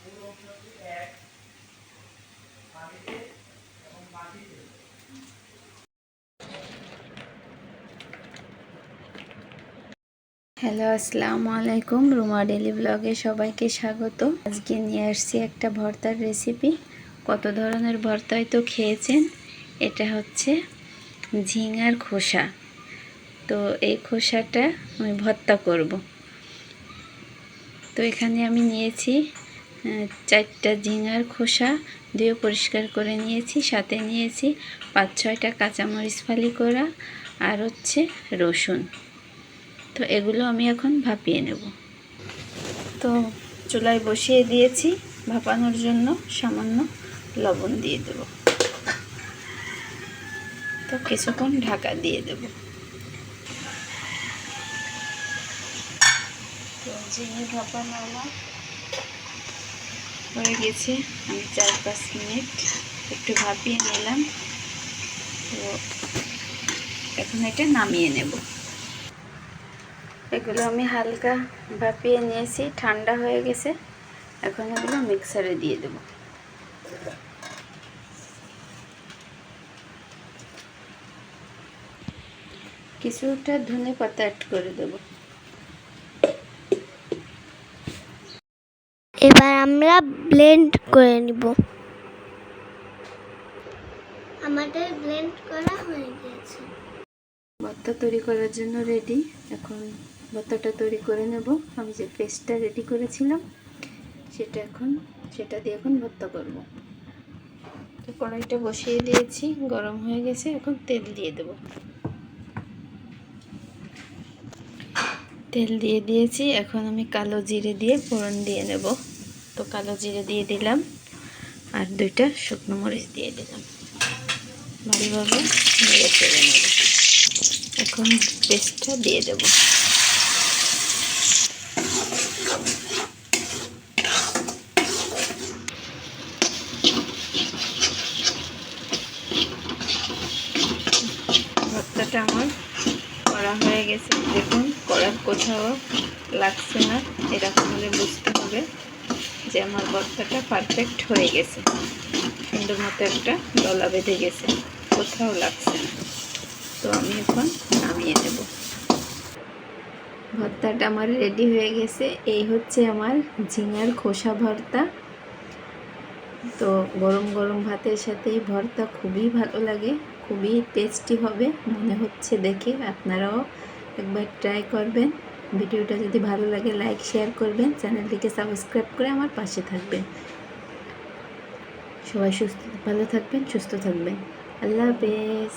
Hello, আসসালামু আলাইকুম। Ruma daily ব্লগে সবাইকে স্বাগত। আজকে নিয়ে আসছি একটা ভর্তার রেসিপি। কত ধরনের ভর্তাই তো খেয়েছেন। এটা হচ্ছে ঝিঙার খোসা। তো এই খোসাটা আমি ভর্তা করব। তো এখানে আমি নিয়েছি 4টা ঝিঙার খোসা, ধুয়ে পরিষ্কার করে নিয়েছি। সাথে নিয়েছি 5-6টা কাঁচামরিচ ফালি করা, আর হচ্ছে রসুন। তো এগুলো আমি এখন ভাপিয়ে নেব। তো চুলায় বসিয়ে দিয়েছি, ভাপানোর জন্য সামান্য লবণ দিয়ে দেব। তো কিছুক্ষণ ঢাকা দিয়ে দেব। তো ঝিঙে ভাপানো আমার হয়ে গেছে। আমি 4-5 মিনিট একটু ভাপিয়ে নিলাম। তো এখন এটা নামিয়ে নেব। এগুলো আমি হালকা ভাপিয়ে নিয়েছি, ঠান্ডা হয়ে গেছে। এখন এগুলো মিক্সারে দিয়ে দেব। কিছুটা ধনে পাতা অ্যাড করে দেব। এবার আমরা ব্লেন্ড করে নিব। আমাদের ব্লেন্ড করা হয়ে গেছে। ভর্তা তৈরি করার জন্য রেডি। এখন ভর্তাটা তৈরি করে নেব। আমি যে পেস্টটা রেডি করেছিলাম সেটা দিয়ে এখন ভর্তা করব। তো কড়াইটা বসিয়ে দিয়েছি, গরম হয়ে গেছে। এখন তেল দিয়ে দেব। তেল দিয়ে দিয়েছি। এখন আমি কালো জিরে দিয়ে ফোড়ন দিয়ে নেব। তো কালো জিরে দিয়ে দিলাম, আর 2টা শুকনো মরিচ দিয়ে দিলাম। ভালোভাবে নেড়ে চেড়ে নেব। এখন পেস্টটা দিয়ে দেব। ভর্তাটা আমার করা হয়ে গেছে। দেখুন, করার কোথাও লাগছে না। এরকম হলে বুঝতে হবে যে আমার ভর্তাটা পারফেক্ট হয়ে গেছে। সুন্দর মতো একটা দলা বেঁধে গেছে, কোথাও লাগছে না। তো আমি এখন নামিয়ে নেব। ভর্তাটা আমার রেডি হয়ে গেছে। এই হচ্ছে আমার ঝিঙার খোসা ভর্তা। তো গরম গরম ভাতের সাথে এই ভর্তা খুবই ভালো লাগে, খুবই টেস্টি হবে মনে হচ্ছে দেখে। আপনারাও একবার ট্রাই করবেন। ভিডিওটা যদি ভালো লাগে লাইক শেয়ার করবেন, চ্যানেলটিকে সাবস্ক্রাইব করে আমার পাশে থাকবেন। সবাই ভালো থাকবেন, সুস্থ থাকবেন। আল্লাহ হাফেজ।